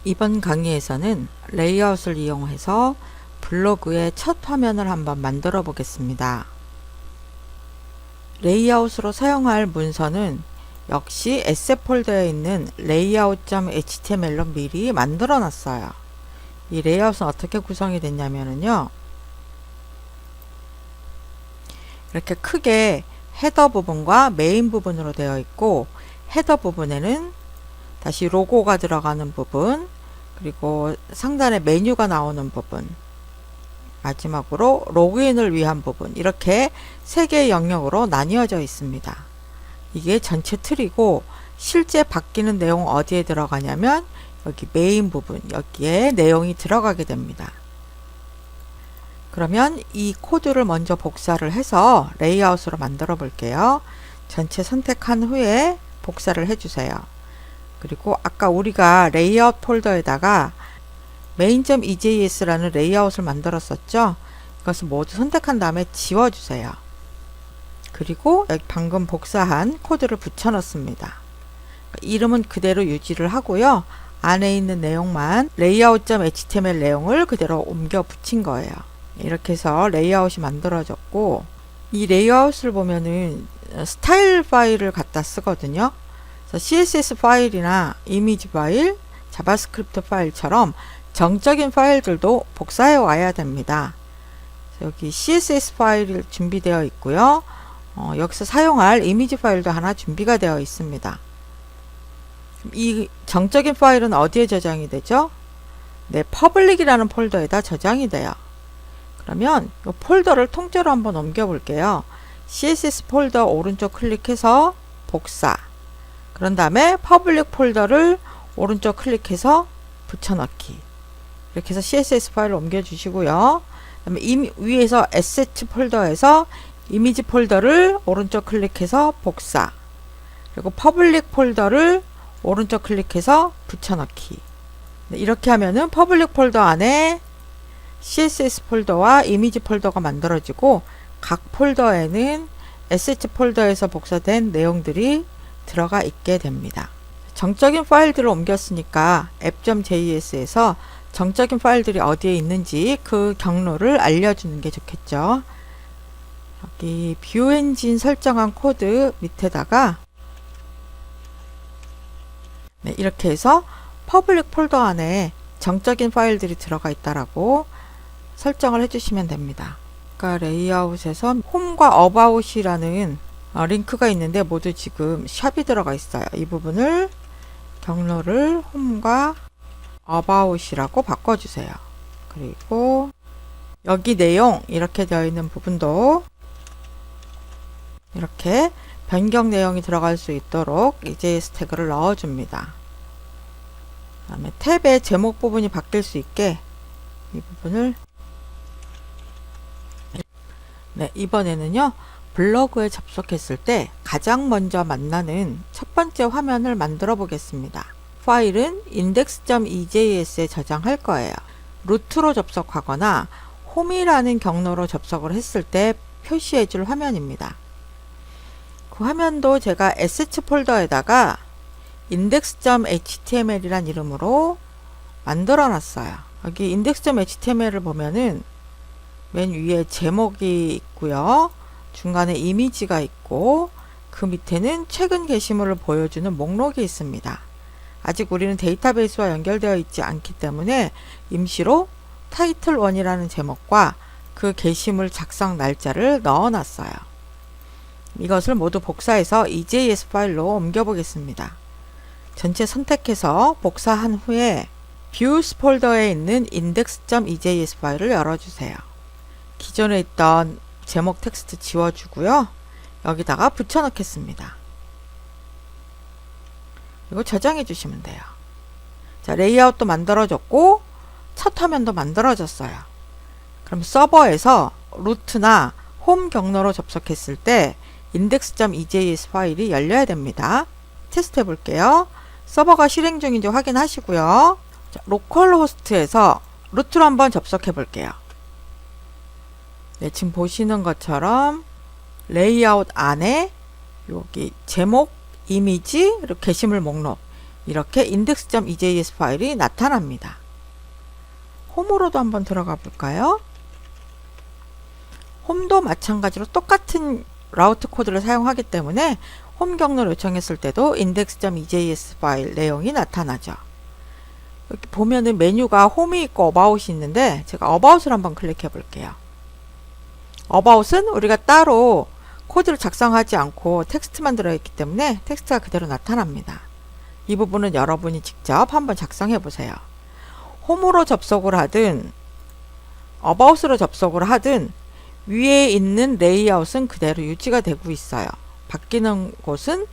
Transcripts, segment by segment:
이번 강의에서는 레이아웃을 이용해서 블로그의 첫 화면을 한번 만들어 보겠습니다. 레이아웃으로 사용할 문서는 역시 에셋 폴더에 있는 layout.html로 미리 만들어 놨어요. 이 레이아웃은 어떻게 구성이 됐냐면요. 이렇게 크게 헤더 부분과 메인 부분으로 되어 있고, 헤더 부분에는 다시 로고가 들어가는 부분, 그리고 상단에 메뉴가 나오는 부분, 마지막으로 로그인을 위한 부분, 이렇게 세 개의 영역으로 나뉘어져 있습니다. 이게 전체 틀이고, 실제 바뀌는 내용 어디에 들어가냐면 여기 메인 부분, 여기에 내용이 들어가게 됩니다. 그러면 이 코드를 먼저 복사를 해서 레이아웃으로 만들어 볼게요. 전체 선택한 후에 복사를 해주세요. 그리고 아까 우리가 레이아웃 폴더에다가 main.ejs라는 레이아웃을 만들었었죠. 이것을 모두 선택한 다음에 지워주세요. 그리고 여기 방금 복사한 코드를 붙여 넣습니다. 이름은 그대로 유지를 하고요. 안에 있는 내용만 layout.html 내용을 그대로 옮겨 붙인 거예요. 이렇게 해서 레이아웃이 만들어졌고, 이 레이아웃을 보면은 스타일 파일을 갖다 쓰거든요. 그래서 CSS 파일이나 이미지 파일, 자바스크립트 파일처럼 정적인 파일들도 복사해 와야 됩니다. 여기 CSS 파일이 준비되어 있고요. 여기서 사용할 이미지 파일도 하나 준비가 되어 있습니다. 이 정적인 파일은 어디에 저장이 되죠? 네, 퍼블릭이라는 폴더에다 저장이 돼요. 그러면 이 폴더를 통째로 한번 옮겨 볼게요. CSS 폴더 오른쪽 클릭해서 복사. 그런 다음에 퍼블릭 폴더를 오른쪽 클릭해서 붙여넣기. 이렇게 해서 CSS 파일을 옮겨 주시고요. 그다음에 위에서 에셋 폴더에서 이미지 폴더를 오른쪽 클릭해서 복사. 그리고 퍼블릭 폴더를 오른쪽 클릭해서 붙여넣기. 이렇게 하면은 퍼블릭 폴더 안에 CSS 폴더와 이미지 폴더가 만들어지고, 각 폴더에는 에셋 폴더에서 복사된 내용들이 들어가 있게 됩니다. 정적인 파일들을 옮겼으니까 app.js에서 정적인 파일들이 어디에 있는지 그 경로를 알려주는 게 좋겠죠. 여기 뷰 엔진 설정한 코드 밑에다가 이렇게 해서 퍼블릭 폴더 안에 정적인 파일들이 들어가 있다라고 설정을 해주시면 됩니다. 그러니까 레이아웃에서 홈과 어바웃이라는 링크가 있는데 모두 지금 샵이 들어가 있어요. 이 부분을 경로를 홈과 어바웃이라고 바꿔주세요. 그리고 여기 내용 이렇게 되어 있는 부분도 이렇게 변경 내용이 들어갈 수 있도록 EJS 태그를 넣어줍니다. 그 다음에 탭의 제목 부분이 바뀔 수 있게 이 부분을 이번에는요, 블로그에 접속했을 때 가장 먼저 만나는 첫 번째 화면을 만들어 보겠습니다. 파일은 index.ejs에 저장할 거예요. 루트로 접속하거나 홈이라는 경로로 접속을 했을 때 표시해 줄 화면입니다. 그 화면도 제가 assets 폴더에다가 index.html이란 이름으로 만들어 놨어요. 여기 index.html을 보면은 맨 위에 제목이 있고요. 중간에 이미지가 있고, 그 밑에는 최근 게시물을 보여주는 목록이 있습니다. 아직 우리는 데이터베이스와 연결되어 있지 않기 때문에 임시로 타이틀 1이라는 제목과 그 게시물 작성 날짜를 넣어 놨어요. 이것을 모두 복사해서 EJS 파일로 옮겨 보겠습니다. 전체 선택해서 복사한 후에 Views 폴더에 있는 index.ejs 파일을 열어주세요. 기존에 있던 제목 텍스트 지워주고요. 여기다가 붙여넣겠습니다. 그리고 저장해 주시면 돼요. 자, 레이아웃도 만들어졌고 첫 화면도 만들어졌어요. 그럼 서버에서 루트나 홈 경로로 접속했을 때 index.ejs 파일이 열려야 됩니다. 테스트 해볼게요. 서버가 실행 중인지 확인하시고요. 자, 로컬호스트에서 루트로 한번 접속해 볼게요. 네, 지금 보시는 것처럼 레이아웃 안에 여기 제목, 이미지, 그리고 게시물 목록 이렇게 index.ejs 파일이 나타납니다. 홈으로도 한번 들어가 볼까요? 홈도 마찬가지로 똑같은 라우트 코드를 사용하기 때문에 홈 경로를 요청했을 때도 index.ejs 파일 내용이 나타나죠. 여기 보면은 메뉴가 홈이 있고 어바웃이 있는데 제가 어바웃을 한번 클릭해 볼게요. 어바웃은 우리가 따로 코드를 작성하지 않고 텍스트만 들어있기 때문에 텍스트가 그대로 나타납니다. 이 부분은 여러분이 직접 한번 작성해 보세요. 홈으로 접속을 하든 어바웃으로 접속을 하든 위에 있는 레이아웃은 그대로 유지가 되고 있어요. 바뀌는 곳은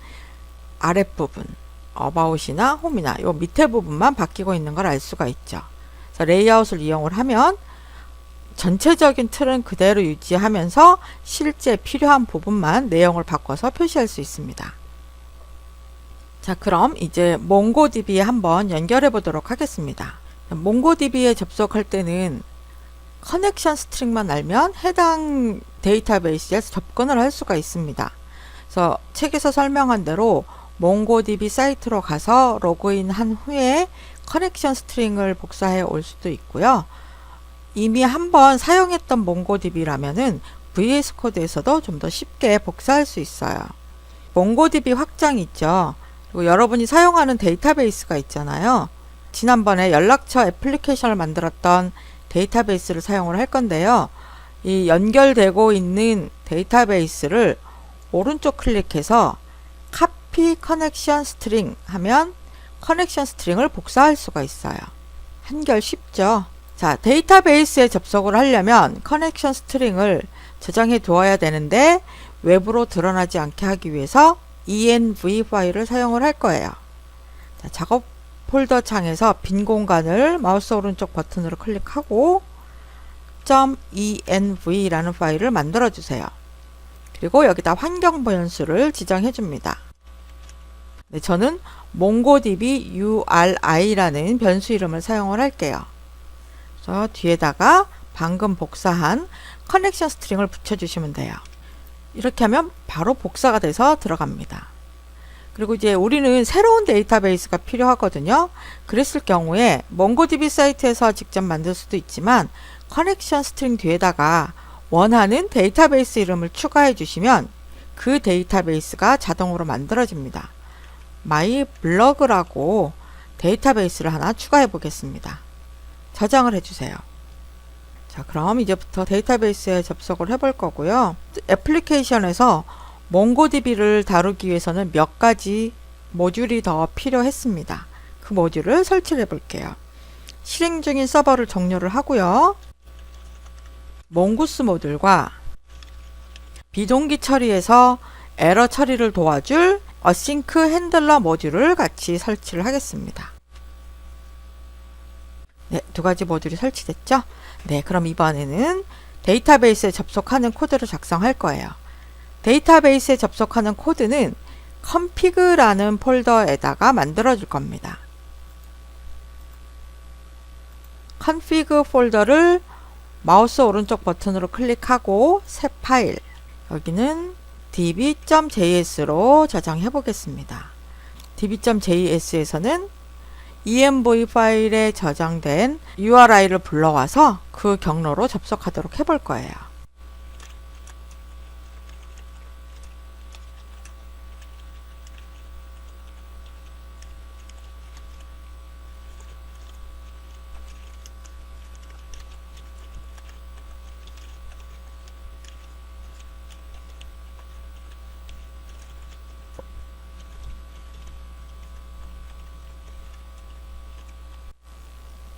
아랫부분, 어바웃이나 홈이나 요 밑에 부분만 바뀌고 있는 걸 알 수가 있죠. 그래서 레이아웃을 이용을 하면 전체적인 틀은 그대로 유지하면서 실제 필요한 부분만 내용을 바꿔서 표시할 수 있습니다. 자, 그럼 이제 몽고DB에 한번 연결해 보도록 하겠습니다. 몽고DB에 접속할 때는 커넥션 스트링만 알면 해당 데이터베이스에 접근을 할 수가 있습니다. 그래서 책에서 설명한 대로 몽고DB 사이트로 가서 로그인 한 후에 커넥션 스트링을 복사해 올 수도 있고요. 이미 한번 사용했던 몽고DB라면은 VS 코드에서도 좀 더 쉽게 복사할 수 있어요. 몽고DB 확장이 있죠. 그리고 여러분이 사용하는 데이터베이스가 있잖아요. 지난번에 연락처 애플리케이션을 만들었던 데이터베이스를 사용을 할 건데요. 이 연결되고 있는 데이터베이스를 오른쪽 클릭해서 Copy Connection String 하면 커넥션 스트링을 복사할 수가 있어요. 한결 쉽죠? 자, 데이터베이스에 접속을 하려면 커넥션 스트링을 저장해 두어야 되는데 외부로 드러나지 않게 하기 위해서 env 파일을 사용을 할 거예요. 자, 작업 폴더 창에서 빈 공간을 마우스 오른쪽 버튼으로 클릭하고 .env라는 파일을 만들어 주세요. 그리고 여기다 환경 변수를 지정해 줍니다. 네, 저는 몽고DB URI라는 변수 이름을 사용을 할게요. 그래서 뒤에다가 방금 복사한 커넥션 스트링을 붙여주시면 돼요. 이렇게 하면 바로 복사가 돼서 들어갑니다. 그리고 이제 우리는 새로운 데이터베이스가 필요하거든요. 그랬을 경우에 몽고DB 사이트에서 직접 만들 수도 있지만 커넥션 스트링 뒤에다가 원하는 데이터베이스 이름을 추가해 주시면 그 데이터베이스가 자동으로 만들어집니다. myblog라고 데이터베이스를 하나 추가해 보겠습니다. 저장을 해주세요. 자, 그럼 이제부터 데이터베이스에 접속을 해볼 거고요. 애플리케이션에서 몽고DB를 다루기 위해서는 몇 가지 모듈이 더 필요했습니다. 그 모듈을 설치를 해볼게요. 실행 중인 서버를 종료를 하고요. 몽고스 모듈과 비동기 처리에서 에러 처리를 도와줄 어싱크 핸들러 모듈을 같이 설치를 하겠습니다. 네, 두 가지 모듈이 설치됐죠? 네, 그럼 이번에는 데이터베이스에 접속하는 코드를 작성할 거예요. 데이터베이스에 접속하는 코드는 config라는 폴더에다가 만들어 줄 겁니다. config 폴더를 마우스 오른쪽 버튼으로 클릭하고 새 파일, 여기는 db.js로 저장해 보겠습니다. db.js에서는 env 파일에 저장된 URI를 불러와서 그 경로로 접속하도록 해볼 거예요.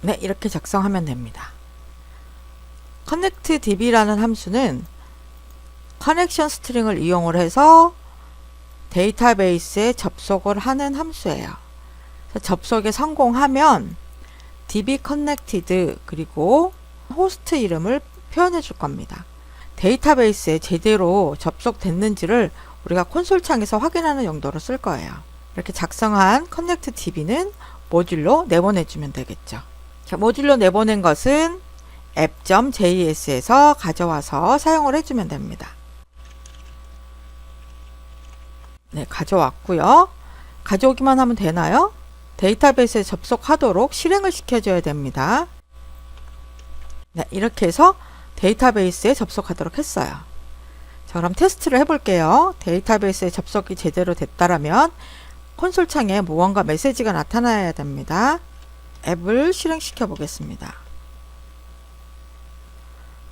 네, 이렇게 작성하면 됩니다. connectdb라는 함수는 커넥션 스트링을 이용을 해서 데이터베이스에 접속을 하는 함수예요. 접속에 성공하면 dbconnected 그리고 호스트 이름을 표현해 줄 겁니다. 데이터베이스에 제대로 접속됐는지를 우리가 콘솔 창에서 확인하는 용도로 쓸 거예요. 이렇게 작성한 connectdb는 모듈로 내보내 주면 되겠죠. 자, 모듈로 내보낸 것은 app.js에서 가져와서 사용을 해주면 됩니다. 네, 가져왔고요. 가져오기만 하면 되나요? 데이터베이스에 접속하도록 실행을 시켜줘야 됩니다. 네, 이렇게 해서 데이터베이스에 접속하도록 했어요. 자, 그럼 테스트를 해볼게요. 데이터베이스에 접속이 제대로 됐다라면 콘솔 창에 무언가 메시지가 나타나야 됩니다. 앱을 실행시켜 보겠습니다.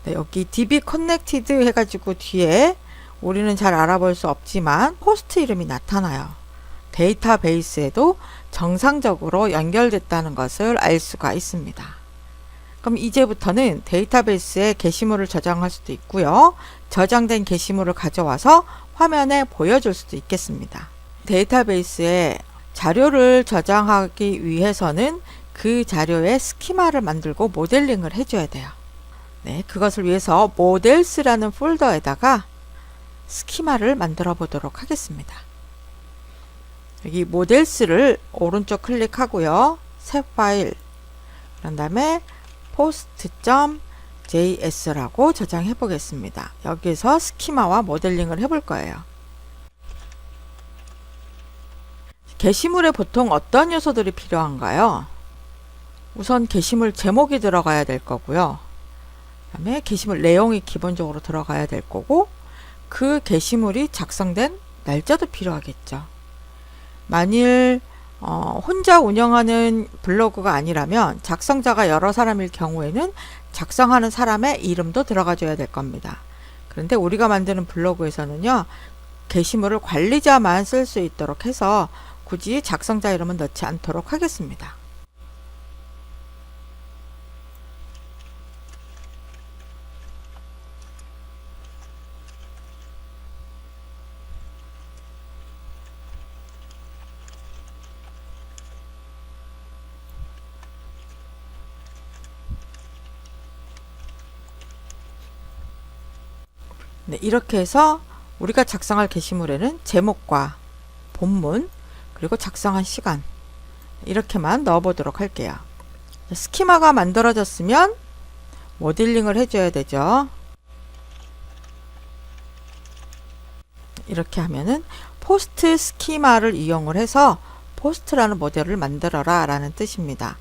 네, 여기 DB Connected 해가지고 뒤에 우리는 잘 알아볼 수 없지만 호스트 이름이 나타나요. 데이터베이스에도 정상적으로 연결됐다는 것을 알 수가 있습니다. 그럼 이제부터는 데이터베이스에 게시물을 저장할 수도 있고요. 저장된 게시물을 가져와서 화면에 보여줄 수도 있겠습니다. 데이터베이스에 자료를 저장하기 위해서는 그 자료에 스키마를 만들고 모델링을 해줘야 돼요. 네, 그것을 위해서 모델스라는 폴더에다가 스키마를 만들어 보도록 하겠습니다. 여기 모델스를 오른쪽 클릭하고요. 새 파일, 그런 다음에 post.js라고 저장해 보겠습니다. 여기서 스키마와 모델링을 해볼 거예요. 게시물에 보통 어떤 요소들이 필요한가요? 우선 게시물 제목이 들어가야 될 거고요. 그 다음에 게시물 내용이 기본적으로 들어가야 될 거고, 그 게시물이 작성된 날짜도 필요하겠죠. 만일 혼자 운영하는 블로그가 아니라면 작성자가 여러 사람일 경우에는 작성하는 사람의 이름도 들어가 줘야 될 겁니다. 그런데 우리가 만드는 블로그에서는요, 게시물을 관리자만 쓸 수 있도록 해서 굳이 작성자 이름은 넣지 않도록 하겠습니다. 네, 이렇게 해서 우리가 작성할 게시물에는 제목과 본문, 그리고 작성한 시간, 이렇게만 넣어보도록 할게요. 스키마가 만들어졌으면 모델링을 해줘야 되죠. 이렇게 하면은 포스트 스키마를 이용을 해서 포스트라는 모델을 만들어라 라는 뜻입니다.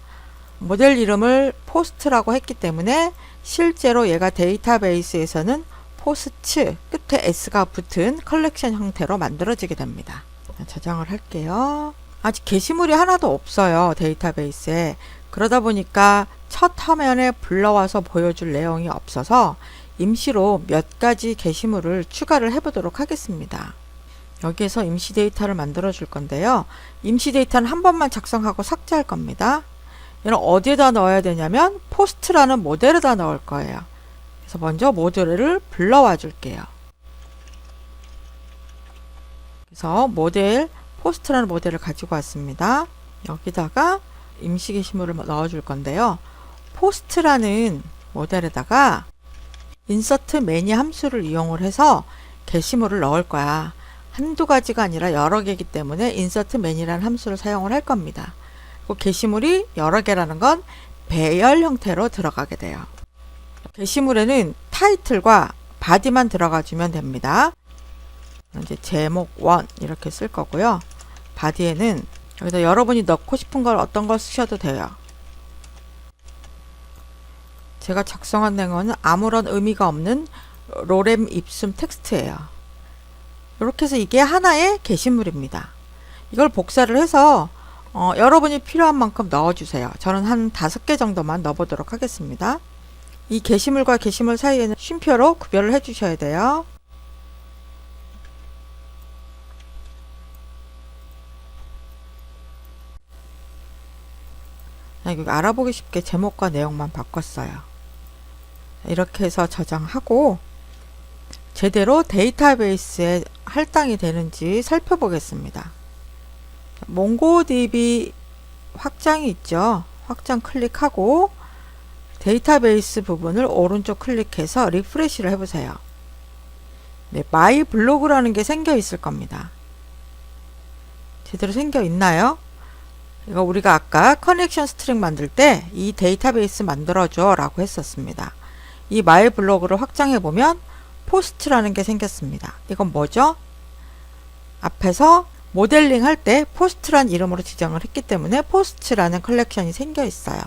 모델 이름을 포스트라고 했기 때문에 실제로 얘가 데이터베이스에서는 포스트 끝에 s가 붙은 컬렉션 형태로 만들어지게 됩니다. 저장을 할게요. 아직 게시물이 하나도 없어요, 데이터베이스에. 그러다 보니까 첫 화면에 불러와서 보여줄 내용이 없어서 임시로 몇 가지 게시물을 추가를 해보도록 하겠습니다. 여기에서 임시 데이터를 만들어 줄 건데요. 임시 데이터는 한 번만 작성하고 삭제할 겁니다. 얘는 어디에다 넣어야 되냐면 포스트라는 모델에다 넣을 거예요. 그래서 먼저 모델을 불러와 줄게요. 그래서 포스트라는 모델을 가지고 왔습니다. 여기다가 임시 게시물을 넣어 줄 건데요. 포스트라는 모델에다가 insert many 함수를 이용을 해서 게시물을 넣을 거야. 한두 가지가 아니라 여러 개이기 때문에 insert many라는 함수를 사용을 할 겁니다. 그 게시물이 여러 개라는 건 배열 형태로 들어가게 돼요. 게시물에는 타이틀과 바디만 들어가 주면 됩니다. 이제 제목 1 이렇게 쓸 거고요. 바디에는 여기다 여러분이 넣고 싶은 걸 어떤 걸 쓰셔도 돼요. 제가 작성한 내용은 아무런 의미가 없는 로렘 ipsum 텍스트예요. 이렇게 해서 이게 하나의 게시물입니다. 이걸 복사를 해서 여러분이 필요한 만큼 넣어주세요. 저는 한 5개 정도만 넣어보도록 하겠습니다. 이 게시물과 게시물 사이에는 쉼표로 구별을 해주셔야 돼요. 여기 알아보기 쉽게 제목과 내용만 바꿨어요. 이렇게 해서 저장하고 제대로 데이터베이스에 할당이 되는지 살펴보겠습니다. 몽고DB 확장이 있죠. 확장 클릭하고 데이터베이스 부분을 오른쪽 클릭해서 리프레시를 해보세요. 네, 마이 블로그라는 게 생겨 있을 겁니다. 제대로 생겨 있나요? 이거 우리가 아까 커넥션 스트링 만들 때 이 데이터베이스 만들어줘 라고 했었습니다. 이 마이 블로그를 확장해 보면 포스트라는 게 생겼습니다. 이건 뭐죠? 앞에서 모델링 할 때 포스트란 이름으로 지정을 했기 때문에 포스트라는 컬렉션이 생겨 있어요.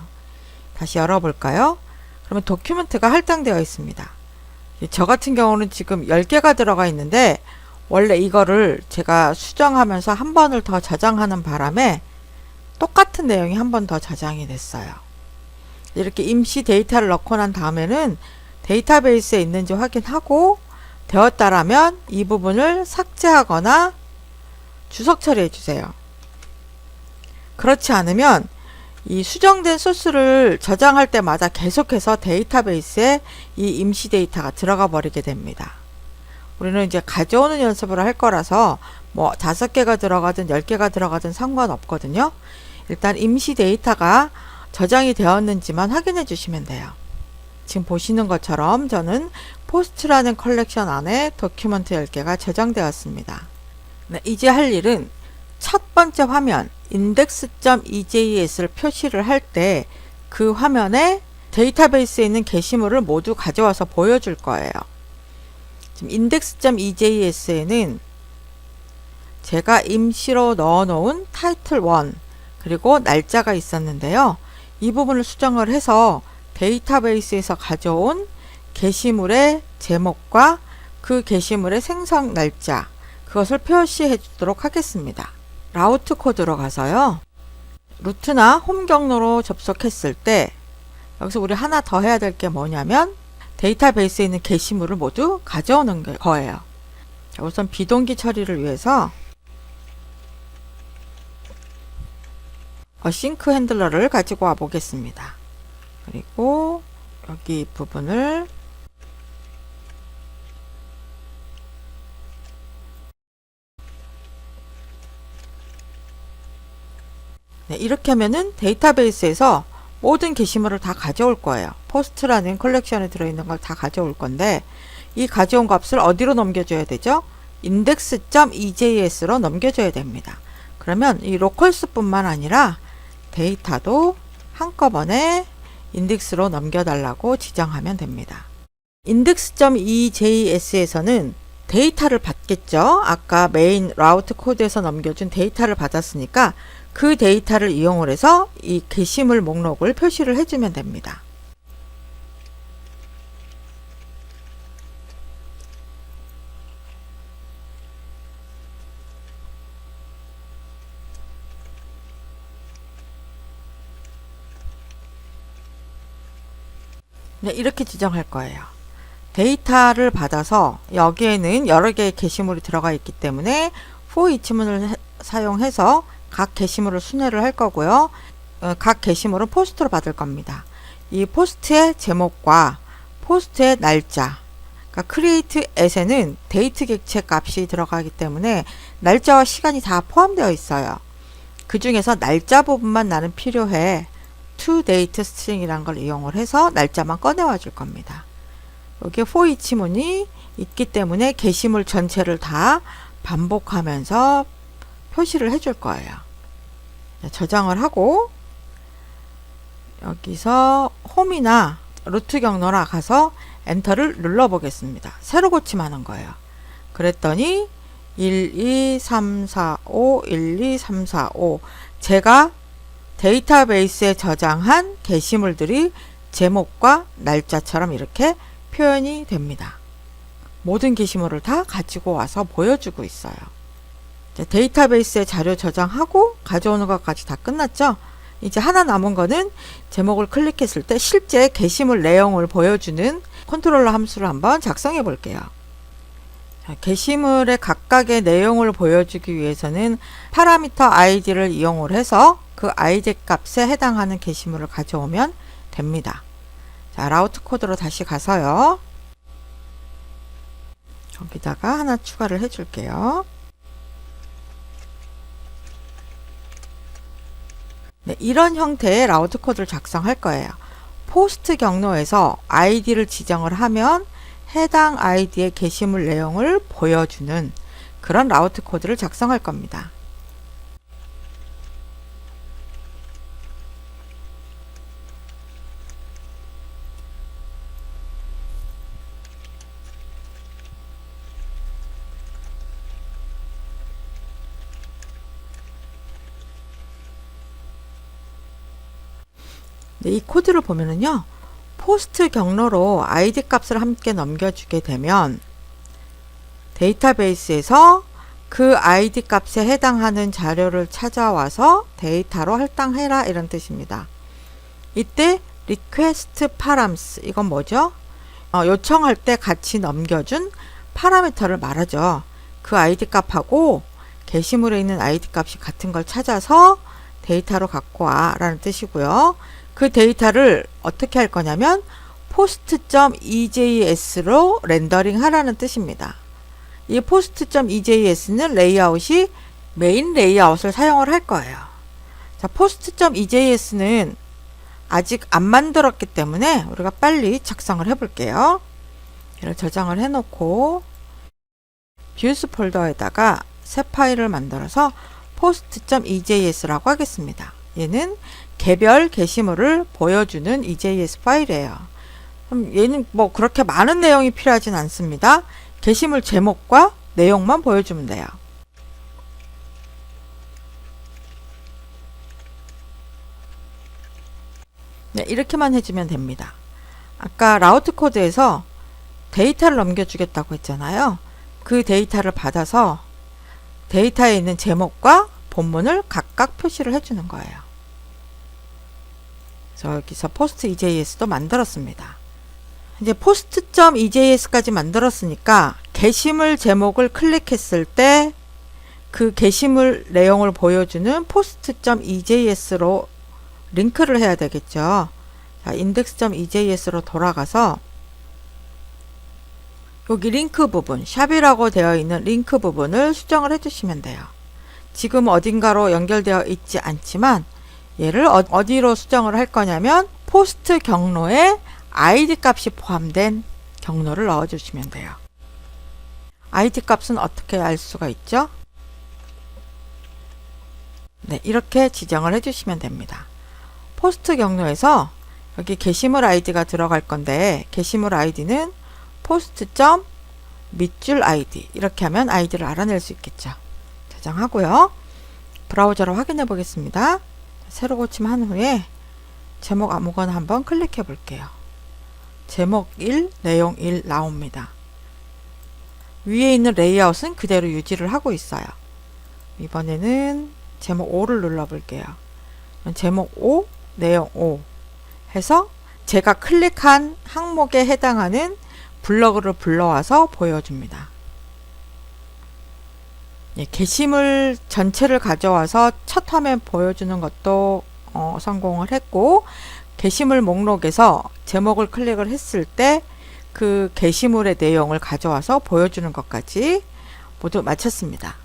다시 열어볼까요? 그러면 도큐멘트가 할당되어 있습니다. 저 같은 경우는 지금 10개가 들어가 있는데 원래 이거를 제가 수정하면서 한 번을 더 저장하는 바람에 똑같은 내용이 한 번 더 저장이 됐어요. 이렇게 임시 데이터를 넣고 난 다음에는 데이터베이스에 있는지 확인하고 되었다라면 이 부분을 삭제하거나 주석 처리해 주세요. 그렇지 않으면 이 수정된 소스를 저장할 때마다 계속해서 데이터베이스에 이 임시 데이터가 들어가 버리게 됩니다. 우리는 이제 가져오는 연습을 할 거라서 뭐 5개가 들어가든 10개가 들어가든 상관없거든요. 일단 임시 데이터가 저장이 되었는지만 확인해 주시면 돼요. 지금 보시는 것처럼 저는 포스트라는 컬렉션 안에 도큐먼트 10개가 저장되었습니다. 네, 이제 할 일은 첫 번째 화면 index.ejs를 표시를 할 때 그 화면에 데이터베이스에 있는 게시물을 모두 가져와서 보여줄 거예요. 지금 index.ejs에는 제가 임시로 넣어놓은 타이틀 1 그리고 날짜가 있었는데요. 이 부분을 수정을 해서 데이터베이스에서 가져온 게시물의 제목과 그 게시물의 생성 날짜 그것을 표시해 주도록 하겠습니다. 라우트 코드로 가서요. 루트나 홈 경로로 접속했을 때 여기서 우리 하나 더 해야 될 게 뭐냐면 데이터베이스에 있는 게시물을 모두 가져오는 거예요. 자, 우선 비동기 처리를 위해서 싱크 핸들러를 가지고 와 보겠습니다. 그리고 여기 부분을 네, 이렇게 하면은 데이터베이스에서 모든 게시물을 다 가져올 거예요. 포스트라는 컬렉션에 들어있는 걸 다 가져올 건데 이 가져온 값을 어디로 넘겨줘야 되죠? index.ejs로 넘겨줘야 됩니다. 그러면 이 로컬스 뿐만 아니라 데이터도 한꺼번에 인덱스로 넘겨달라고 지정하면 됩니다. index.ejs에서는 데이터를 받겠죠. 아까 메인 라우트 코드에서 넘겨준 데이터를 받았으니까 그 데이터를 이용을 해서 이 게시물 목록을 표시를 해주면 됩니다. 네, 이렇게 지정할 거예요. 데이터를 받아서 여기에는 여러 개의 게시물이 들어가 있기 때문에 for each문을 사용해서 각 게시물을 순회를 할 거고요. 각 게시물은 포스트로 받을 겁니다. 이 포스트의 제목과 포스트의 날짜, 그러니까 create as에는 데이트 객체 값이 들어가기 때문에 날짜와 시간이 다 포함되어 있어요. 그 중에서 날짜 부분만 나는 필요해. toDate string이라는 걸 이용을 해서 날짜만 꺼내와 줄 겁니다. 여기에 for each 문이 있기 때문에 게시물 전체를 다 반복하면서 표시를 해줄 거예요. 저장을 하고 여기서 홈이나 루트 경로나 가서 엔터를 눌러 보겠습니다. 새로 고침하는 거예요. 그랬더니 1, 2, 3, 4, 5, 1, 2, 3, 4, 5 제가 데이터베이스에 저장한 게시물들이 제목과 날짜처럼 이렇게 표현이 됩니다. 모든 게시물을 다 가지고 와서 보여주고 있어요. 데이터베이스에 자료 저장하고 가져오는 것까지 다 끝났죠? 이제 하나 남은 거는 제목을 클릭했을 때 실제 게시물 내용을 보여주는 컨트롤러 함수를 한번 작성해 볼게요. 자, 게시물의 각각의 내용을 보여주기 위해서는 파라미터 id를 이용을 해서 그 id 값에 해당하는 게시물을 가져오면 됩니다. 자, 라우트 코드로 다시 가서요. 여기다가 하나 추가를 해줄게요. 네, 이런 형태의 라우트 코드를 작성할 거예요. 포스트 경로에서 id를 지정을 하면 해당 id의 게시물 내용을 보여주는 그런 라우트 코드를 작성할 겁니다. 네, 이 코드를 보면은요, 포스트 경로로 id 값을 함께 넘겨주게 되면 데이터베이스에서 그 id 값에 해당하는 자료를 찾아와서 데이터로 할당해라 이런 뜻입니다. 이때 request params 이건 뭐죠? 요청할 때 같이 넘겨준 파라미터를 말하죠. 그 id 값하고 게시물에 있는 id 값이 같은 걸 찾아서 데이터로 갖고 와 라는 뜻이고요. 그 데이터를 어떻게 할 거냐면 post.ejs로 렌더링 하라는 뜻입니다. 이 post.ejs는 레이아웃이 메인 레이아웃을 사용을 할 거예요. 자, post.ejs는 아직 안 만들었기 때문에 우리가 빨리 작성을 해 볼게요. 얘를 저장을 해 놓고 views 폴더에다가 새 파일을 만들어서 post.ejs라고 하겠습니다. 얘는 개별 게시물을 보여주는 EJS 파일이에요. 그럼 얘는 뭐 그렇게 많은 내용이 필요하진 않습니다. 게시물 제목과 내용만 보여주면 돼요. 네, 이렇게만 해주면 됩니다. 아까 라우트 코드에서 데이터를 넘겨주겠다고 했잖아요. 그 데이터를 받아서 데이터에 있는 제목과 본문을 각각 표시를 해주는 거예요. 그래서 여기서 post.ejs도 만들었습니다. 이제 post.ejs까지 만들었으니까 게시물 제목을 클릭했을 때 그 게시물 내용을 보여주는 post.ejs로 링크를 해야 되겠죠. 자, index.ejs로 돌아가서 여기 링크 부분, 샵이라고 되어 있는 링크 부분을 수정을 해주시면 돼요. 지금 어딘가로 연결되어 있지 않지만 얘를 어디로 수정을 할 거냐면 포스트 경로에 id 값이 포함된 경로를 넣어주시면 돼요. id 값은 어떻게 알 수가 있죠? 네, 이렇게 지정을 해주시면 됩니다. 포스트 경로에서 여기 게시물 id가 들어갈 건데 게시물 id는 post.밑줄 id 이렇게 하면 id를 알아낼 수 있겠죠. 저장하고요. 브라우저로 확인해 보겠습니다. 새로 고침한 후에 제목 아무거나 한번 클릭해 볼게요. 제목 1, 내용 1 나옵니다. 위에 있는 레이아웃은 그대로 유지를 하고 있어요. 이번에는 제목 5를 눌러 볼게요. 제목 5, 내용 5 해서 제가 클릭한 항목에 해당하는 블럭을 불러와서 보여줍니다. 예, 게시물 전체를 가져와서 첫 화면 보여주는 것도 성공을 했고 게시물 목록에서 제목을 클릭을 했을 때 그 게시물의 내용을 가져와서 보여주는 것까지 모두 마쳤습니다.